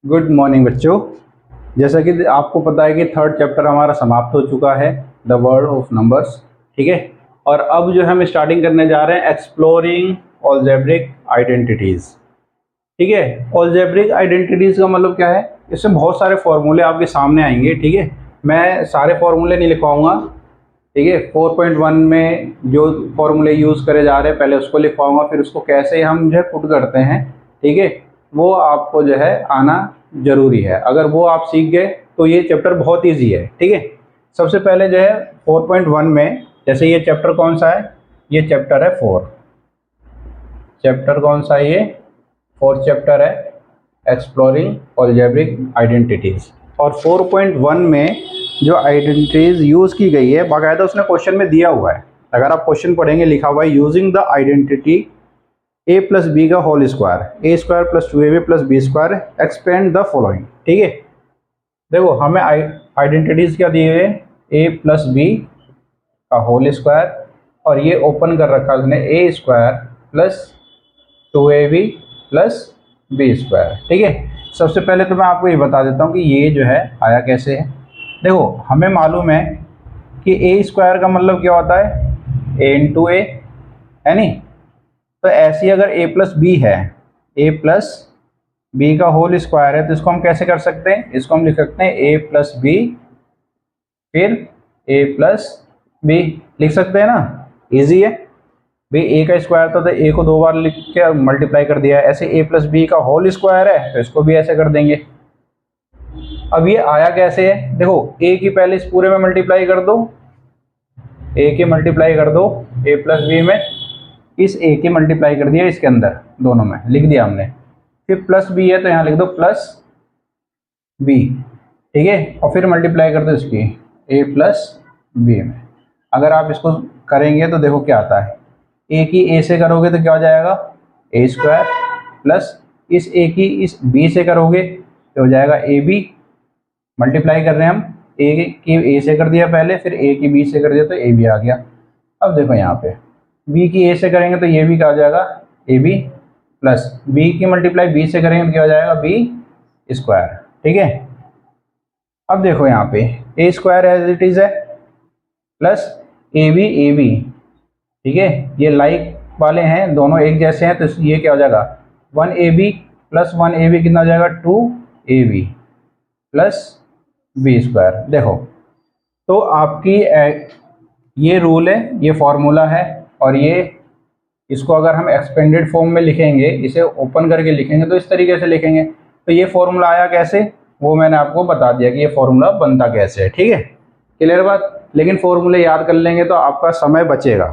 Good morning बच्चों। जैसा कि आपको पता है कि थर्ड चैप्टर हमारा समाप्त हो चुका है, द वर्ल्ड ऑफ नंबर्स। ठीक है, और अब जो हम स्टार्टिंग करने जा रहे हैं एक्सप्लोरिंग अलजेब्रिक आइडेंटिटीज़। ठीक है, अलजेब्रिक आइडेंटिटीज़ का मतलब क्या है? इसमें बहुत सारे फॉर्मूले आपके सामने आएंगे। ठीक है, मैं सारे फॉर्मूले नहीं लिखवाऊंगा। ठीक है, 4.1 में जो फॉर्मूले यूज़ करे जा रहे हैं पहले उसको लिखवाऊंगा, फिर उसको कैसे हम जो है पुट करते हैं, ठीक है, वो आपको जो है आना ज़रूरी है। अगर वो आप सीख गए तो ये चैप्टर बहुत ईजी है। ठीक है, सबसे पहले जो है 4.1 में, जैसे ये चैप्टर कौन सा है? ये चैप्टर है 4। चैप्टर कौन सा है ये? 4th चैप्टर है, एक्सप्लोरिंग अलजेब्रिक आइडेंटिटीज़। और 4.1 में जो आइडेंटिटीज़ यूज़ की गई है बाकायदा उसने क्वेश्चन में दिया हुआ है। अगर आप क्वेश्चन पढ़ेंगे लिखा हुआ है using the identity A plus B का whole square, A square plus 2ab plus B square, expand the following. ठीक है, देखो हमें आइडेंटिटीज़ क्या दिए हुए? ए प्लस बी का होल स्क्वायर, और ये ओपन कर रखा उसने A square plus 2ab plus B square. ठीक है, सबसे पहले तो मैं आपको ये बता देता हूँ कि ये जो है आया कैसे है। देखो हमें मालूम है कि ए स्क्वायर का मतलब क्या होता है? ए इंटू ए, है नहीं? तो ऐसी अगर ए प्लस बी है, ए प्लस बी का होल स्क्वायर है, तो इसको हम कैसे कर सकते हैं? इसको हम लिख सकते हैं ए प्लस बी फिर ए प्लस बी, लिख सकते हैं ना? इजी है भाई, ए का स्क्वायर तो ए को 2 बार लिख के मल्टीप्लाई कर दिया है। ऐसे ए प्लस बी का होल स्क्वायर है तो इसको भी ऐसे कर देंगे। अब ये आया कैसे है? देखो ए की पहले इस पूरे में मल्टीप्लाई कर दो, ए की मल्टीप्लाई कर दो ए प्लस बी में, इस ए की मल्टीप्लाई कर दिया इसके अंदर, दोनों में लिख दिया हमने। फिर प्लस बी है तो यहाँ लिख दो प्लस बी। ठीक है, और फिर मल्टीप्लाई कर दो इसकी ए प्लस बी में। अगर आप इसको करेंगे तो देखो क्या आता है, ए की ए से करोगे तो क्या हो जाएगा? ए स्क्वायर प्लस इस ए की इस बी से करोगे तो हो जाएगा ए बी। मल्टीप्लाई कर रहे हैं हम, ए की ए से कर दिया पहले, फिर ए की बी से कर दिया तो ए बी आ गया। अब देखो यहाँ पे बी की ए से करेंगे तो ये भी क्या हो जाएगा? ए बी प्लस बी की मल्टीप्लाई बी से करेंगे तो क्या हो जाएगा? B square. ठीक है, अब देखो यहाँ पे a square as it is है प्लस ए बी। ठीक है, ये लाइक वाले हैं, दोनों एक जैसे हैं, तो ये क्या हो जाएगा? 1ab प्लस 1ab कितना हो जाएगा? 2ab plus B square. देखो तो आपकी ये रूल है, ये फॉर्मूला है, और ये इसको अगर हम एक्सपेंडेड फॉर्म में लिखेंगे, इसे ओपन करके लिखेंगे तो इस तरीके से लिखेंगे। तो ये फॉर्मूला आया कैसे वो मैंने आपको बता दिया कि ये फॉर्मूला बनता कैसे है। ठीक है, क्लियर बात? लेकिन फॉर्मूले याद कर लेंगे तो आपका समय बचेगा।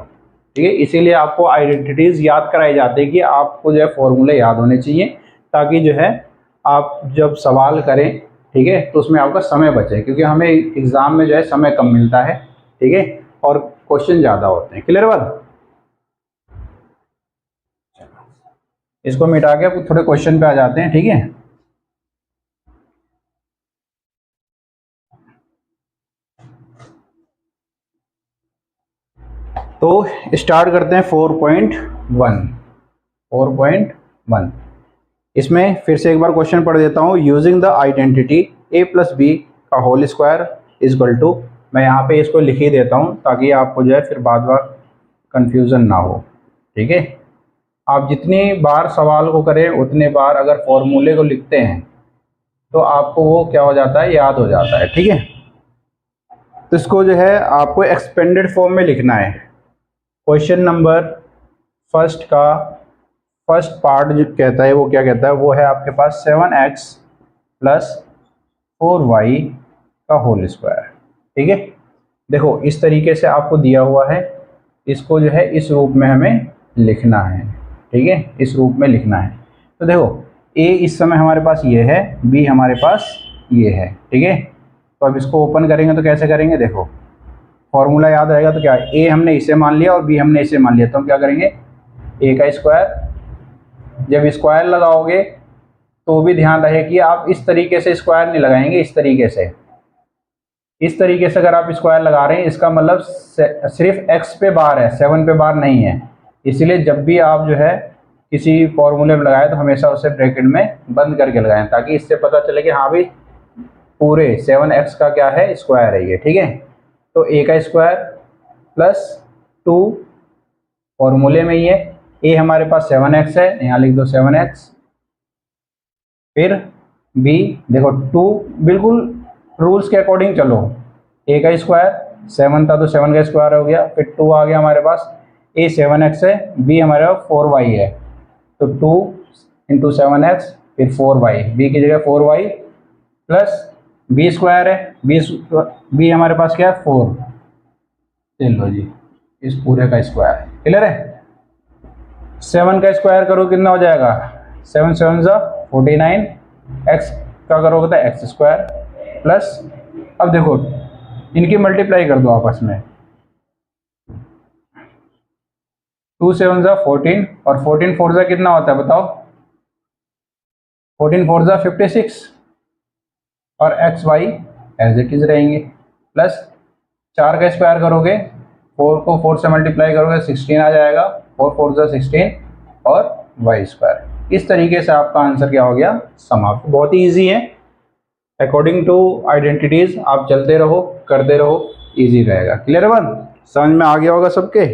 ठीक है, इसीलिए आपको आइडेंटिटीज़ याद कराई जाती है कि आपको जो है फॉर्मूले याद होने चाहिए, ताकि जो है आप जब सवाल करें, ठीक है, तो उसमें आपका समय बचे, क्योंकि हमें एग्ज़ाम में जो है समय कम मिलता है। ठीक है, और क्वेश्चन ज़्यादा होते हैं। क्लियर बात? इसको मिटा के थोड़े क्वेश्चन पे आ जाते हैं। ठीक है, तो स्टार्ट करते हैं 4.1। 4.1 इसमें फिर से एक बार क्वेश्चन पढ़ देता हूँ। Using the identity A plus B का होल स्क्वायर इजक्वल टू, मैं यहाँ पे इसको लिख ही देता हूँ ताकि आपको जो है फिर बार बार कन्फ्यूज़न ना हो। ठीक है, आप जितनी बार सवाल को करें उतने बार अगर फॉर्मूले को लिखते हैं तो आपको वो क्या हो जाता है? याद हो जाता है। ठीक है, तो इसको जो है आपको एक्सपेंडेड फॉर्म में लिखना है। क्वेश्चन नंबर फर्स्ट का फर्स्ट पार्ट जो कहता है वो क्या कहता है? वो है आपके पास 7x प्लस 4y का होल स्क्वायर। ठीक है, देखो इस तरीके से आपको दिया हुआ है, इसको जो है इस रूप में हमें लिखना है। ठीक है, इस रूप में लिखना है। तो देखो a इस समय हमारे पास ये है, b हमारे पास ये है। ठीक है, तो अब इसको ओपन करेंगे तो कैसे करेंगे? देखो फॉर्मूला याद रहेगा तो क्या, ए हमने इसे मान लिया और बी हमने इसे मान लिया, तो हम क्या करेंगे? ए का स्क्वायर, जब स्क्वायर लगाओगे तो भी ध्यान रहे कि आप इस तरीके से स्क्वायर नहीं लगाएंगे, इस तरीके से। इस तरीके से अगर आप स्क्वायर लगा रहे हैं इसका मतलब सिर्फ x पे बार है, 7 पे बार नहीं है। इसीलिए जब भी आप जो है किसी फॉर्मूले में लगाएं तो हमेशा उसे ब्रैकेट में बंद करके लगाएं, ताकि इससे पता चले कि हाँ भाई पूरे 7x का क्या है, स्क्वायर है ये, ठीक है। तो a का स्क्वायर प्लस 2 फॉर्मूले में ही है, a हमारे पास 7x है, यहाँ लिख दो 7x, फिर b देखो 2, बिल्कुल रूल्स के अकॉर्डिंग चलो, a का स्क्वायर 7 था तो 7 का स्क्वायर हो गया, फिर 2 आ गया हमारे पास, a 7x है, b हमारे पास 4y है, तो 2 इंटू 7x फिर 4y, b की जगह 4y प्लस b स्क्वायर है, b हमारे पास क्या है 4, चलो जी इस पूरे का स्क्वायर, क्लियर है। 7 का स्क्वायर करो कितना हो जाएगा, 7 7 49, x का करोगे तो एक्स स्क्वायर प्लस, अब देखो इनकी मल्टीप्लाई कर दो आपस में, 2 7 14 और 14 4 कितना होता है बताओ, 14 4 56 और x y as it is रहेंगे, प्लस 4 का स्क्वायर करोगे, 4 को 4 से मल्टीप्लाई करोगे 16 आ जाएगा, 4 4 16 और वाई स्क्वायर। इस तरीके से आपका आंसर क्या हो गया, समाप्त। बहुत ही ईजी है, अकॉर्डिंग टू आइडेंटिटीज आप चलते रहो करते रहो, इजी रहेगा। क्लियर है बन, समझ में आ गया होगा सबके।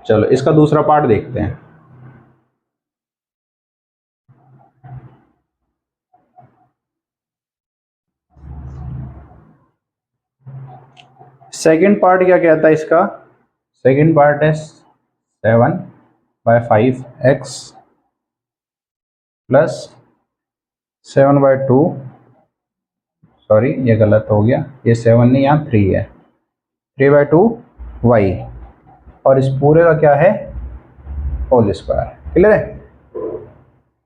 चलो इसका दूसरा पार्ट देखते हैं। सेकंड पार्ट क्या कहता है इसका, सेकंड पार्ट है 7/5x प्लस 7/2, सॉरी ये गलत हो गया, ये 7 नहीं यहाँ 3 है, 3/2y और इस पूरे का क्या है होल स्क्वायर। क्लियर है।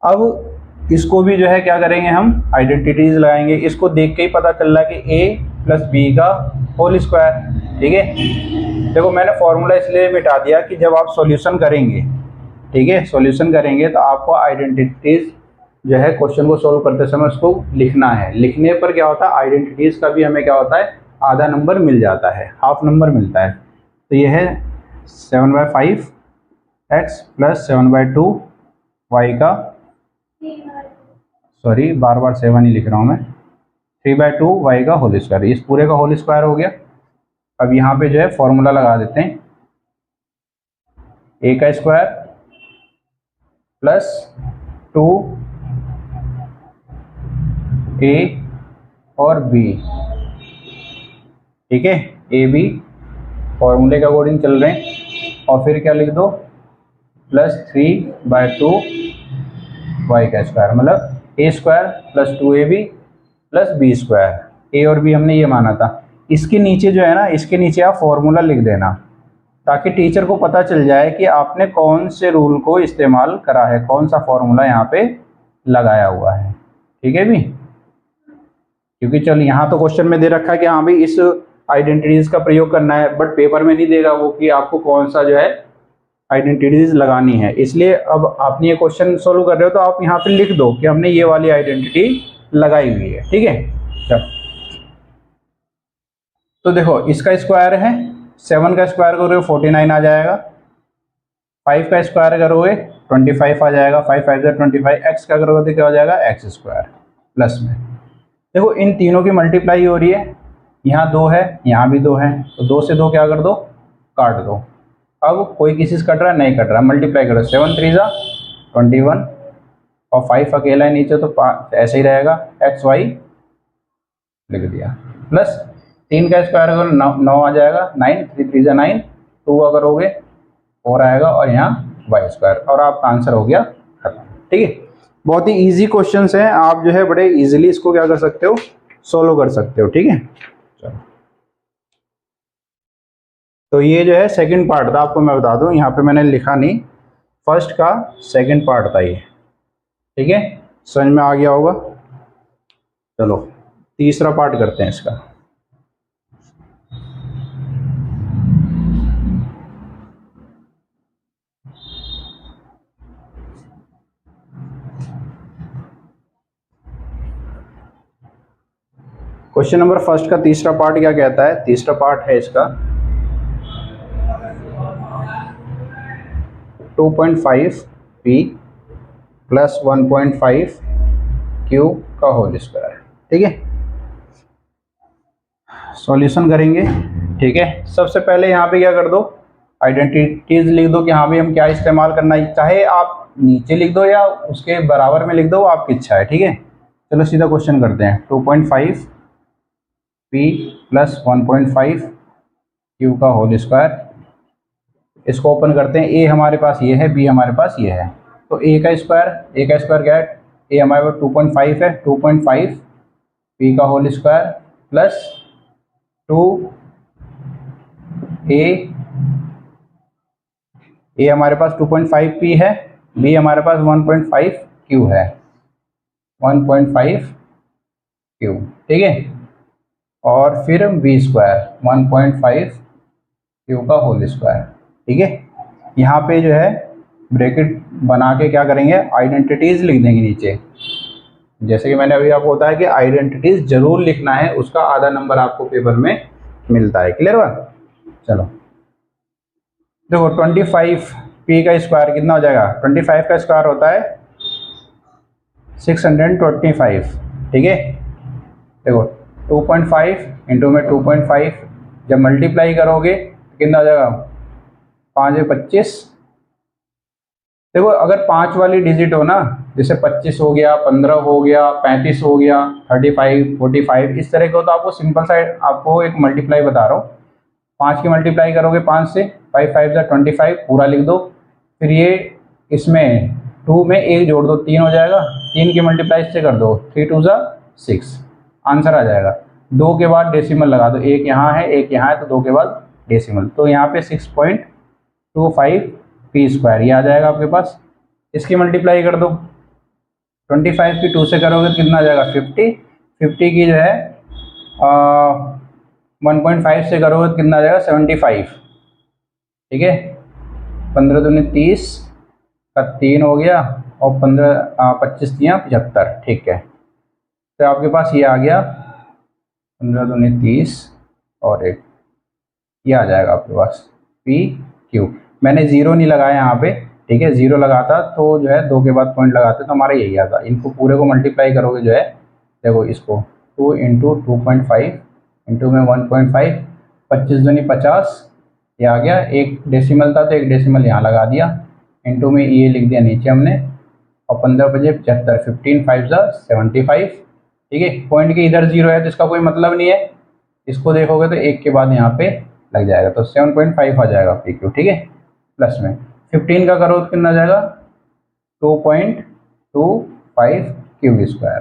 अब इसको भी जो है क्या करेंगे हम, आइडेंटिटीज लगाएंगे, इसको देख के ही पता चल रहा है कि a प्लस बी का होल स्क्वायर, ठीक है। देखो मैंने फॉर्मूला इसलिए मिटा दिया कि जब आप सॉल्यूशन करेंगे, ठीक है, सॉल्यूशन करेंगे तो आपको आइडेंटिटीज जो है क्वेश्चन को सोल्व करते समय उसको लिखना है, लिखने पर क्या होता है आइडेंटिटीज का भी हमें क्या होता है आधा नंबर मिल जाता है, हाफ नंबर मिलता है। तो ये है 7/5x प्लस 7/2y का, सॉरी बार बार 7 ही लिख रहा हूँ मैं, 3/2y का होल स्क्वायर, इस पूरे का होल स्क्वायर हो गया। अब यहाँ पे जो है फॉर्मूला लगा देते हैं, a का स्क्वायर प्लस 2a और b, ठीक है, ए बी फॉर्मूले के अकॉर्डिंग चल रहे हैं, और फिर क्या लिख दो प्लस 3/2y का स्क्वायर, मतलब a square plus 2ab plus b square, a और b हमने ये माना था। इसके नीचे जो है ना, इसके नीचे आप फॉर्मूला लिख देना, ताकि टीचर को पता चल जाए कि आपने कौन से रूल को इस्तेमाल करा है, कौन सा फॉर्मूला यहाँ पे लगाया हुआ है, ठीक है भी। क्योंकि चल यहाँ तो क्वेश्चन में दे रखा है कि हाँ भाई इस आइडेंटिटीज का प्रयोग करना है, बट पेपर में नहीं देगा वो कि आपको कौन सा जो है आइडेंटिटीज लगानी है। इसलिए अब आपने ये क्वेश्चन सोल्व कर रहे हो तो आप यहाँ पे लिख दो कि हमने ये वाली आइडेंटिटी लगाई हुई है, ठीक है। चलो तो देखो इसका स्क्वायर है, 7 का स्क्वायर करोगे 49 आ जाएगा, 5 का स्क्वायर करोगे 25 आ जाएगा, 5 5 25, x का करोगे तो क्या हो जाएगा एक्स स्क्वायर प्लस में। देखो इन तीनों की मल्टीप्लाई हो रही है, यहाँ 2 है यहाँ भी 2 है, तो 2 से 2 क्या कर दो काट दो। अब कोई किसी से कट रहा है नहीं कट रहा, मल्टीप्लाई करो, 7 3 21 और 5 अकेला है नीचे तो ऐसे ही रहेगा, एक्स वाई लिख दिया, प्लस 3 का स्क्वायर करो 9 आ जाएगा, 9 3 3 9, 2 अगर करोगे 4 आएगा और यहाँ वाई स्क्वायर, और आपका आंसर हो गया खत्म, ठीक है। बहुत ही इजी क्वेश्चंस हैं, आप जो है बड़े इजीली इसको क्या कर सकते हो सोल्व कर सकते हो, ठीक है। चलो तो ये जो है सेकंड पार्ट था, आपको मैं बता दूं यहाँ पे मैंने लिखा नहीं, फर्स्ट का सेकंड पार्ट था ये, ठीक है, समझ में आ गया होगा। चलो तीसरा पार्ट करते हैं इसका। क्वेश्चन नंबर फर्स्ट का तीसरा पार्ट क्या कहता है, तीसरा पार्ट है इसका 2.5 पी प्लस 1.5 क्यू का होल स्क्वायर। ठीक है, सॉल्यूशन करेंगे। ठीक है, सबसे पहले यहाँ पे क्या कर दो, आइडेंटिटीज लिख दो कि हाँ भाई हम क्या इस्तेमाल करना है, चाहे आप नीचे लिख दो या उसके बराबर में लिख दो, आपकी इच्छा है। ठीक है, चलो सीधा क्वेश्चन करते हैं। 2.5 पी प्लस 1.5 क्यू का होल स्क्वायर, इसको ओपन करते हैं। ए हमारे पास ये है, बी हमारे पास ये है, तो ए का स्क्वायर क्या है, ए हमारे पास 2.5 है, 2.5 पी का होल स्क्वायर प्लस 2 ए हमारे पास 2.5 पी है, बी हमारे पास 1.5 क्यू है, 1.5 क्यू। ठीक है, और फिर बी स्क्वायर 1.5 क्यू का होल स्क्वायर। ठीक है, यहाँ पे जो है ब्रैकेट बना के क्या करेंगे, आइडेंटिटीज लिख देंगे नीचे। जैसे कि मैंने अभी आपको बताया कि आइडेंटिटीज जरूर लिखना है, उसका आधा नंबर आपको पेपर में मिलता है। क्लियर बात। चलो देखो 25 पी का स्क्वायर कितना हो जाएगा, 25 का स्क्वायर होता है 625। ठीक है, देखो 2.5 इंटू में 2.5 जब मल्टीप्लाई करोगे तो कितना हो जाएगा, 5 है 25। देखो अगर 5 वाली डिजिट हो ना, जैसे 25 हो गया, 15 हो गया, 35 हो गया, 35, 45 इस तरह के हो, तो आपको सिंपल साइड आपको एक मल्टीप्लाई बता रहा हूँ। 5 की मल्टीप्लाई करोगे 5 से, 5 5 जा 25 पूरा लिख दो। फिर ये इसमें 2 में 1 जोड़ दो, 3 हो जाएगा। 3 की मल्टीप्लाई से कर दो, 3 2 जा 6, आंसर आ जाएगा। 2 के बाद डेसिमल लगा दो, एक यहाँ है एक यहाँ है, तो 2 के बाद डेसिमल, तो यहाँ पे 6.25 पी स्क्वायर ये आ जाएगा आपके पास। इसकी मल्टीप्लाई कर दो, 25 की 2 से करोगे तो कितना आ जाएगा, 50। 50 की जो है 1.5 से करोगे तो कितना आ जाएगा, 75। ठीक है, 15 दूनी 30 का 3 हो गया, और 25 दिया 75। ठीक है, तो आपके पास ये आ गया 15 दूनी 30 और 1, ये आ जाएगा आपके पास पी क्यू। मैंने जीरो नहीं लगाया यहाँ पे। ठीक है, जीरो लगाता तो जो है 2 के बाद पॉइंट लगाते तो हमारा यही आता। इनको पूरे को मल्टीप्लाई करोगे जो है, देखो इसको 2 इंटू 2.5 इंटू में 1.5, 25 दूनी 50, ये आ गया। एक डेसिमल था तो एक डेसिमल यहाँ लगा दिया, इंटू में ये लिख दिया नीचे हमने, और 15 बजे 75, 15 5 जा 75। ठीक है, पॉइंट के इधर जीरो है तो इसका कोई मतलब नहीं है, इसको देखोगे तो एक के बाद यहाँ पे लग जाएगा, तो 7.5 आ जाएगा पी क्यू। ठीक है, प्लस में 15 का करो तो कितना आ जाएगा, 2.25 क्यूब स्क्वायर।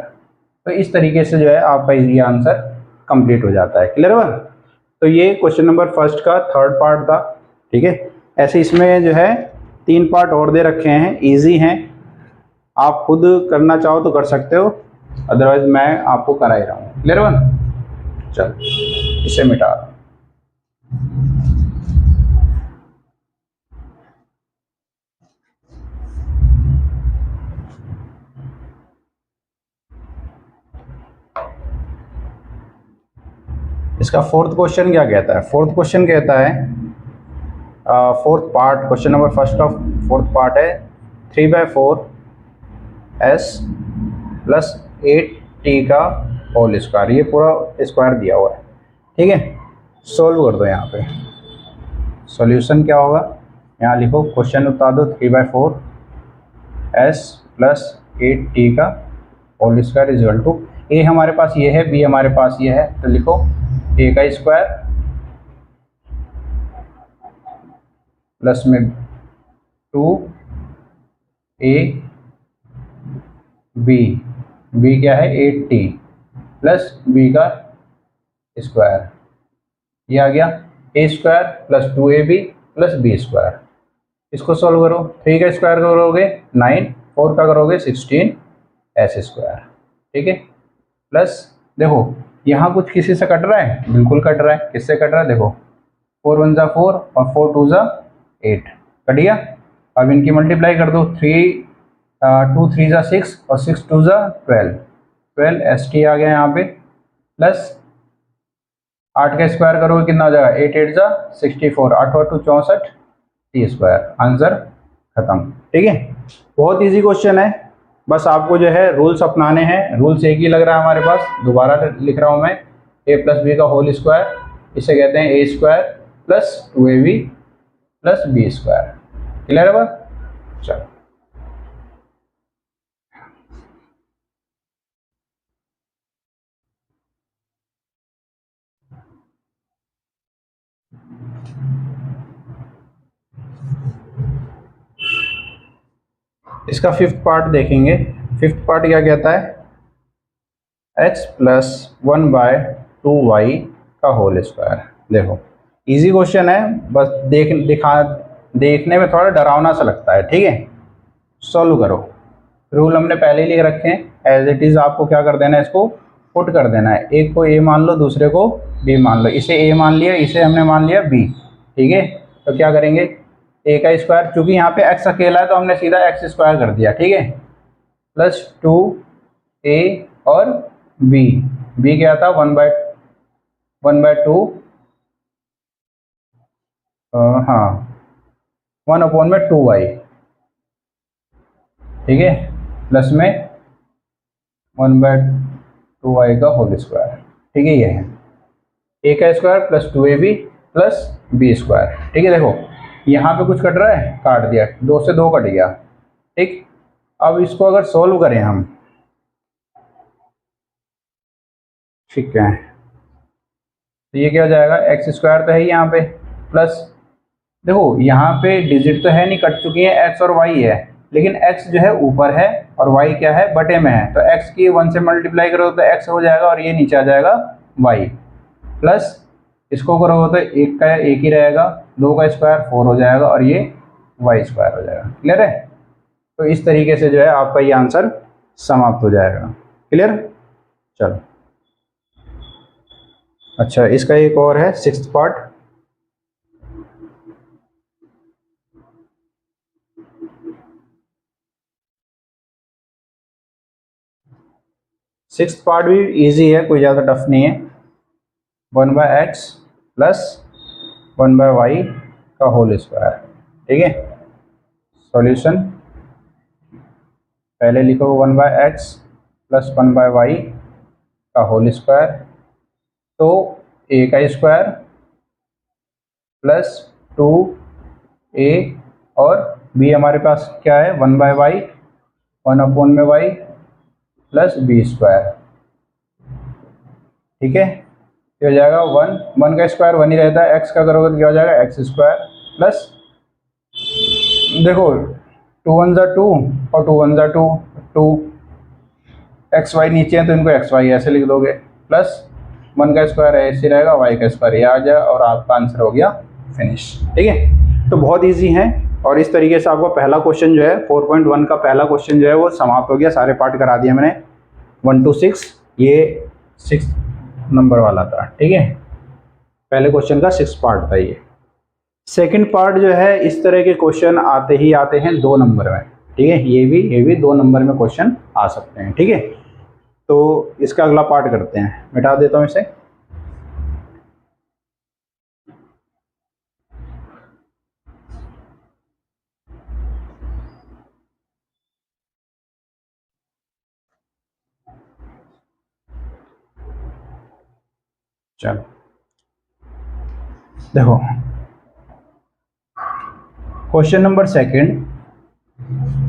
तो इस तरीके से जो है आपका ये आंसर कंप्लीट हो जाता है। क्लियर हुआ। तो ये क्वेश्चन नंबर फर्स्ट का थर्ड पार्ट था। ठीक है, ऐसे इसमें जो है 3 पार्ट और दे रखे हैं, इजी हैं, आप खुद करना चाहो तो कर सकते हो, अदरवाइज मैं आपको करा ही रहा हूँ। क्लियर हुआ। चल इसे मिटा, इसका फोर्थ क्वेश्चन क्या कहता है। फोर्थ क्वेश्चन कहता है, fourth part question number first of fourth part है 3/4 s प्लस 8t का होल स्क्वायर, ये पूरा स्क्वायर दिया हुआ है। ठीक है, सोल्व कर दो। यहाँ पे सॉल्यूशन क्या होगा, यहाँ लिखो क्वेश्चन उतार दो, 3/4 s प्लस 8t का whole square is equal to, ए हमारे पास ये है, बी हमारे पास ये है, तो लिखो ए का स्क्वायर प्लस में 2a बी क्या है 8t प्लस बी का स्क्वायर, ये आ गया A square plus 2ab plus B square. इसको सॉल्व करो, 3 का स्क्वायर करोगे 9, 4 का करोगे 16 एस स्क्वायर। ठीक है, प्लस देखो यहाँ कुछ किसी से कट रहा है, बिल्कुल कट रहा है। किससे कट रहा है, देखो 4 1 जा 4 और 4 2 जा 8, कट गया। अब इनकी मल्टीप्लाई कर दो, 2 3 जा 6 और 6 2 जा 12 एस टी आ गया यहाँ पे, प्लस 8 का स्क्वायर करोगे कितना हो जाएगा, 8 8 जा 64, 8 और 2 64 टी स्क्वायर, आंसर खत्म। ठीक है, बहुत इजी क्वेश्चन है, बस आपको जो है रूल्स अपनाने हैं। रूल्स एक ही लग रहा है हमारे पास, दोबारा लिख रहा हूँ मैं, ए प्लस बी का होल स्क्वायर, इसे कहते हैं A square plus 2ab plus B square. Clear है बात? चलो, इसका फिफ्थ पार्ट देखेंगे। फिफ्थ पार्ट क्या कहता है, x प्लस 1/2y का होल स्क्वायर। देखो इजी क्वेश्चन है, बस देखने में थोड़ा डरावना सा लगता है, ठीक है। सॉल्व करो। रूल हमने पहले ही लिख रखे हैं, एज इट इज़ आपको क्या कर देना है, इसको पुट कर देना है। एक को a मान लो, दूसरे को b मान लो। इसे a मान लिया, इसे हमने मान लिया b, ठीक है। तो क्या करेंगे, a का स्क्वायर, चूंकि यहाँ पे x अकेला है तो हमने सीधा x स्क्वायर कर दिया, ठीक है, प्लस 2a और b क्या था, 1/2, हाँ 1/2y, ठीक है, प्लस में 1/2y का होल स्क्वायर, ठीक है। ये है a का square plus 2ab plus b square, ठीक है। देखो यहाँ पे कुछ कट रहा है, काट दिया, 2 से 2 कट गया, ठीक। अब इसको अगर सोल्व करें हम, ठीक है, तो ये क्या हो जाएगा, एक्स स्क्वायर तो है ही यहाँ पे, प्लस देखो यहाँ पे डिजिट तो है नहीं, कट चुकी है, एक्स और वाई है, लेकिन एक्स जो है ऊपर है और वाई क्या है, बटे में है। तो एक्स की 1 से मल्टीप्लाई करो तो एक्स हो जाएगा और ये नीचे आ जाएगा वाई, प्लस इसको करोगे तो एक का एक ही रहेगा, 2 का स्क्वायर 4 हो जाएगा और ये वाई स्क्वायर हो जाएगा। क्लियर है? तो इस तरीके से जो है आपका ये आंसर समाप्त हो जाएगा। क्लियर? चलो, अच्छा इसका एक और है सिक्स्थ पार्ट। सिक्स्थ पार्ट भी इजी है, कोई ज़्यादा टफ नहीं है। 1/x प्लस 1/y का होल स्क्वायर, ठीक है। सॉल्यूशन पहले लिखो, 1/x प्लस 1/y का होल स्क्वायर, तो a का स्क्वायर प्लस 2a और b हमारे पास क्या है, 1/y, 1/y plus b square, ठीक है। ये हो जाएगा 1 का स्क्वायर 1 ही रहता है, x का करोगे तो क्या हो जाएगा, एक्स स्क्वायर प्लस, देखो 2 1 जा 2 और 2 1 जा 2, 2 एक्स वाई नीचे है तो इनको एक्स वाई ऐसे लिख दोगे, प्लस 1 का स्क्वायर ऐसे रहेगा, y का स्क्वायर ये आ जाए और आपका आंसर हो गया फिनिश, ठीक है। तो बहुत इजी है और इस तरीके से आपका पहला क्वेश्चन जो है 4.1 का पहला क्वेश्चन जो है वो समाप्त हो गया। सारे पार्ट करा दिए मैंने 1 to 6, ये 6 नंबर वाला था, ठीक है। पहले क्वेश्चन का 6 पार्ट था ये। सेकंड पार्ट जो है, इस तरह के क्वेश्चन आते ही आते हैं 2 नंबर में, ठीक है। ये भी 2 नंबर में क्वेश्चन आ सकते हैं, ठीक है। तो इसका अगला पार्ट करते हैं, मिटा देता हूँ इसे। चलो देखो, क्वेश्चन नंबर सेकंड,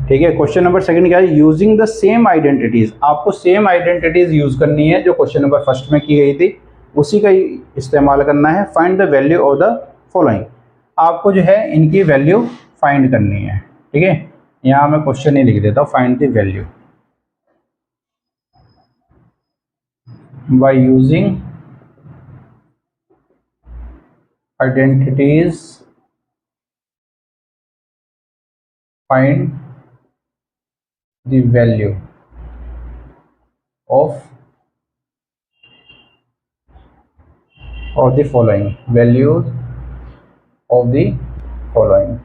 ठीक है। क्वेश्चन नंबर सेकंड क्या है, यूजिंग द सेम आइडेंटिटीज। आपको सेम आइडेंटिटीज यूज करनी है जो क्वेश्चन नंबर फर्स्ट में की गई थी, उसी का इस्तेमाल करना है। Find the value of the following, आपको जो है इनकी वैल्यू फाइंड करनी है, ठीक है। यहाँ मैं क्वेश्चन ही लिख देता हूँ, find the value by using identities, find the value of the following, values of the following,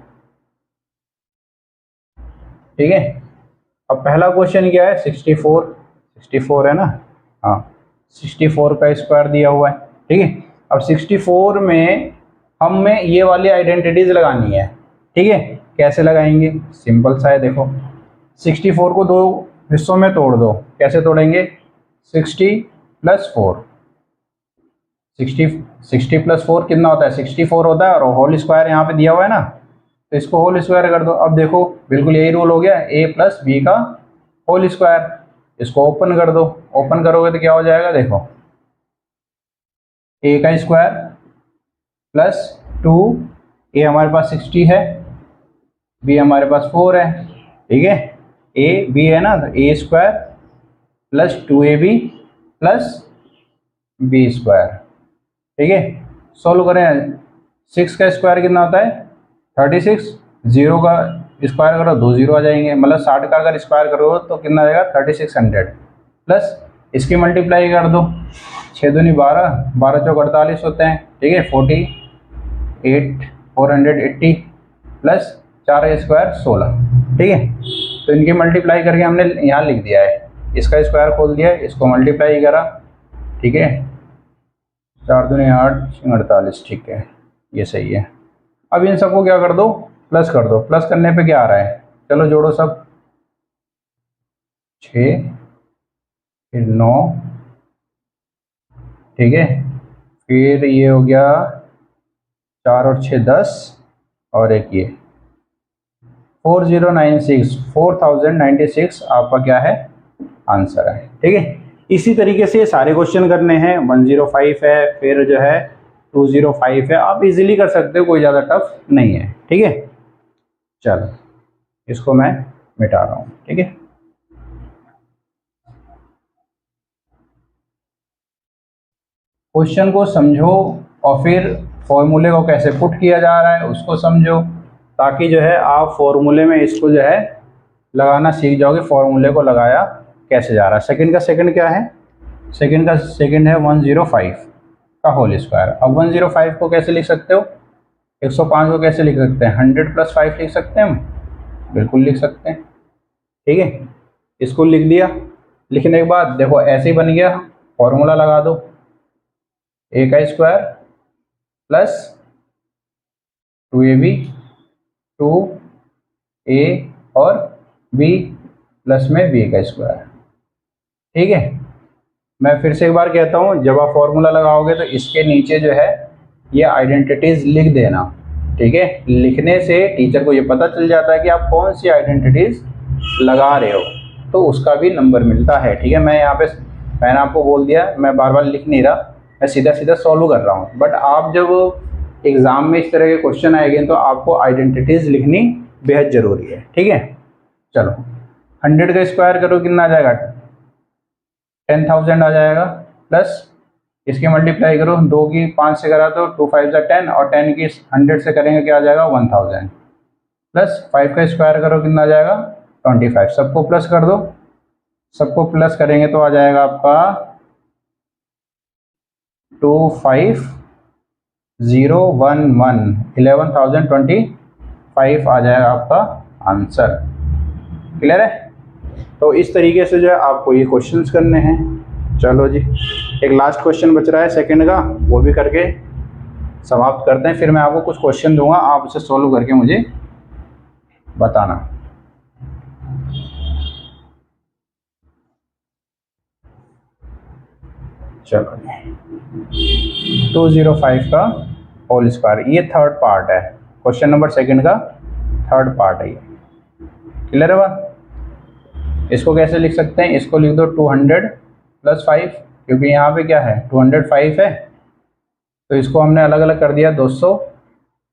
ठीक है। अब पहला क्वेश्चन क्या है, 64 है ना, हाँ 64 का स्क्वायर दिया हुआ है, ठीक है। अब 64 में हमें ये वाली आइडेंटिटीज लगानी है, ठीक है। कैसे लगाएंगे? सिंपल सा है, देखो 64 को दो हिस्सों में तोड़ दो। कैसे तोड़ेंगे? 60 प्लस 4, 60 प्लस 4 कितना होता है? 64 होता है, और होल स्क्वायर यहाँ पे दिया हुआ है ना, तो इसको होल स्क्वायर कर दो। अब देखो बिल्कुल यही रूल हो गया, a प्लस बी का होल स्क्वायर। इसको ओपन कर दो, ओपन करोगे तो क्या हो जाएगा? देखो a का स्क्वायर प्लस 2, a हमारे पास 60 है, b हमारे पास 4 है, ठीक है, a b है ना, तो a square plus 2ab plus B square, ठीक है। सोल्व करें, 6 का स्क्वायर कितना होता है? 36, 0 का स्क्वायर करो 2 0 आ जाएंगे, मतलब 60 का अगर स्क्वायर करो तो कितना आएगा? 3600 प्लस इसकी मल्टीप्लाई कर दो, 6 दूनी 12, 12 चौक 48 होते हैं, ठीक है, 480 प्लस 4 स्क्वायर 16, ठीक है। तो इनकी मल्टीप्लाई करके हमने यहाँ लिख दिया है, इसका स्क्वायर खोल दिया, इसको मल्टीप्लाई करा, ठीक है, 4 दूनी 8, 48, ठीक है, ये सही है। अब इन सबको क्या कर दो? प्लस कर दो। प्लस करने पे क्या आ रहा है? चलो जोड़ो सब, 6 फिर 9, ठीक है, फिर ये हो गया 4 और 6 10, और एक ये 4096 आपका क्या है? आंसर है, ठीक है। इसी तरीके से सारे क्वेश्चन करने हैं। 105 है, फिर जो है 205 है, आप इजीली कर सकते हो, कोई ज़्यादा टफ नहीं है, ठीक है। चलो इसको मैं मिटा रहा हूँ, ठीक है। क्वेश्चन को समझो और फिर फॉर्मूले को कैसे पुट किया जा रहा है उसको समझो, ताकि जो है आप फॉर्मूले में इसको जो है लगाना सीख जाओगे, फॉर्मूले को लगाया कैसे जा रहा है। सेकंड का सेकंड क्या है? सेकंड का सेकंड है 105 का होल स्क्वायर। अब 105 को कैसे लिख सकते हो? 105 को कैसे लिख सकते हैं? 100 प्लस 5 लिख सकते हैं हम, बिल्कुल लिख सकते हैं, ठीक है। इसको लिख दिया, लिखने के बाद देखो ऐसे ही बन गया, फॉर्मूला लगा दो, a का स्क्वायर प्लस 2ab 2a और b प्लस में b का स्क्वायर, ठीक है। मैं फिर से एक बार कहता हूँ, जब आप फॉर्मूला लगाओगे तो इसके नीचे जो है ये आइडेंटिटीज लिख देना, ठीक है। लिखने से टीचर को ये पता चल जाता है कि आप कौन सी आइडेंटिटीज लगा रहे हो, तो उसका भी नंबर मिलता है, ठीक है। मैं यहाँ पे मैंने आपको बोल दिया, मैं बार बार लिख नहीं रहा, मैं सीधा सीधा सॉल्व कर रहा हूँ। बट आप जब एग्ज़ाम में इस तरह के क्वेश्चन आएंगे तो आपको आइडेंटिटीज लिखनी बेहद ज़रूरी है, ठीक है। चलो 100 का स्क्वायर करो, कितना आ जाएगा? 10,000 आ जाएगा, प्लस इसकी मल्टीप्लाई करो, 2 की 5 से करा तो 2 5 जा 10, और 10 की 100 से करेंगे क्या आ जाएगा? 1000, प्लस 5 का स्क्वायर करो, कितना आ जाएगा? 25। सबको प्लस कर दो, सबको प्लस करेंगे तो आ जाएगा आपका 11,025 आ जाएगा आपका आंसर। क्लियर है? तो इस तरीके से जो है आपको ये क्वेश्चंस करने हैं। चलो जी, एक लास्ट क्वेश्चन बच रहा है सेकंड का, वो भी करके समाप्त करते हैं। फिर मैं आपको कुछ क्वेश्चन दूंगा, आप उसे सॉल्व करके मुझे बताना। चलो 205 का होल स्क्वायर, ये थर्ड पार्ट है, क्वेश्चन नंबर सेकंड का थर्ड पार्ट है ये। क्लियर है बात? इसको कैसे लिख सकते हैं? इसको लिख दो 200 प्लस 5, क्योंकि यहाँ पे क्या है 205 है, तो इसको हमने अलग अलग कर दिया, 200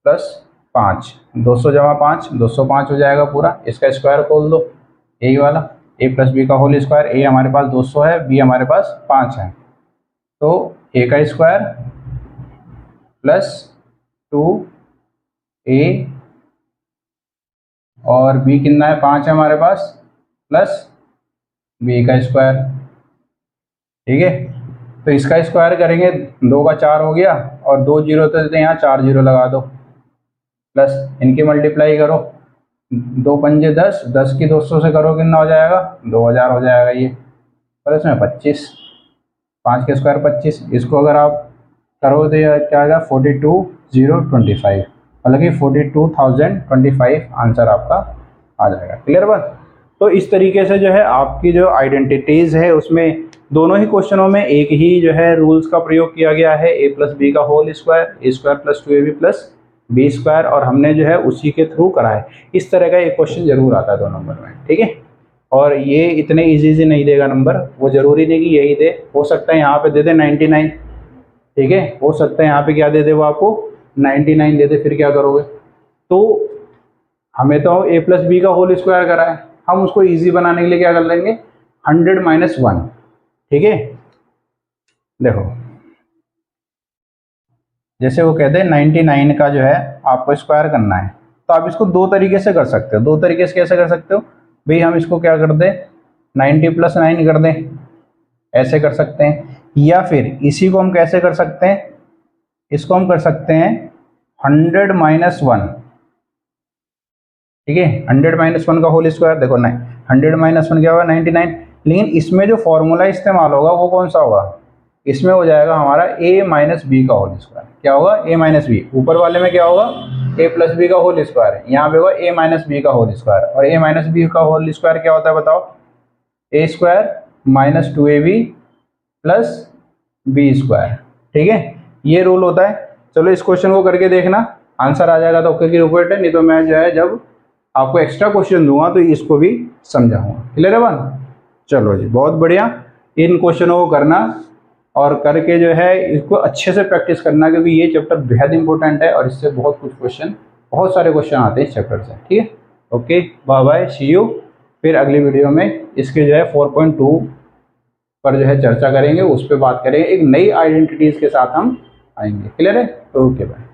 प्लस 5, 200 जमा 5 205 हो जाएगा पूरा। इसका स्क्वायर खोल दो, यही वाला a प्लस बी का होल स्क्वायर। a हमारे पास 200 है, b हमारे पास 5 है, तो a का स्क्वायर प्लस 2a और b कितना है? 5 है हमारे पास, प्लस b का स्क्वायर, ठीक है। तो इसका स्क्वायर करेंगे, 2 का 4 हो गया, और 2 जीरो तो यहाँ 4 जीरो लगा दो, प्लस इनकी मल्टीप्लाई करो, 2 पंजे 10, 10 की 200 से करो, कितना हो जाएगा? 2000 हो जाएगा ये, प्लस में 25, 5 के स्क्वायर 25। इसको अगर आप करो तो यह क्या आएगा? 42,025, मतलब कि 42,025 आंसर आपका आ जाएगा। क्लियर बात। तो इस तरीके से जो है आपकी जो आइडेंटिटीज़ है उसमें दोनों ही क्वेश्चनों में एक ही जो है रूल्स का प्रयोग किया गया है, a प्लस बी का whole square, A square plus 2ab plus B square, और हमने जो है उसी के थ्रू करा है। इस तरह का एक क्वेश्चन जरूर आता है 2 नंबर में, ठीक है। और ये इतने इजी नहीं देगा नंबर, वो जरूरी नहीं कि यही दे, हो सकता है यहाँ पे दे दे 99, ठीक है, हो सकता है यहाँ पे क्या दे दे वो आपको 99 दे दे, फिर क्या करोगे। तो हमें तो a प्लस बी का होल स्क्वायर करा है, हम उसको इजी बनाने के लिए क्या कर लेंगे 100 माइनस 1, ठीक है। देखो जैसे वो कहते हैं 99 का जो है आपको स्क्वायर करना है, तो आप इसको 2 तरीके से कर सकते हो। 2 तरीके से कैसे कर सकते हो भाई, हम इसको क्या कर दें 90 प्लस 9 कर दें, ऐसे कर सकते हैं। या फिर इसी को हम कैसे कर सकते हैं, इसको हम कर सकते हैं 100 माइनस 1, ठीक है। 100 माइनस 1 का होल स्क्वायर, देखो 100 माइनस 1 क्या होगा 99, लेकिन इसमें जो फॉर्मूला इस्तेमाल होगा वो कौन सा होगा, इसमें हो जाएगा हमारा a माइनस बी का होल स्क्वायर। क्या होगा a माइनस बी, ऊपर वाले में क्या होगा a प्लस बी का होल स्क्वायर, यहाँ पे होगा a माइनस बी का होल स्क्वायर। और a माइनस बी का होल स्क्वायर क्या होता है बताओ, a square minus 2ab plus B square, ठीक है, ये रूल होता है। चलो इस क्वेश्चन को करके देखना, आंसर आ जाएगा तो ओके की रिपोर्ट है, नहीं तो मैं जो है जब आपको एक्स्ट्रा क्वेश्चन दूंगा तो इसको भी समझाऊंगा। क्लियर है बात। चलो जी बहुत बढ़िया, इन क्वेश्चनों को करना और करके जो है इसको अच्छे से प्रैक्टिस करना, क्योंकि ये चैप्टर बेहद इंपॉर्टेंट है और इससे बहुत कुछ क्वेश्चन, बहुत सारे क्वेश्चन आते हैं इस चैप्टर से, ठीक है। Okay bye bye, see you. फिर अगली वीडियो में इसके जो है 4.2 पर जो है चर्चा करेंगे, उस पर बात करेंगे, एक नई आइडेंटिटीज़ के साथ हम आएंगे। क्लियर है, ओके बाय।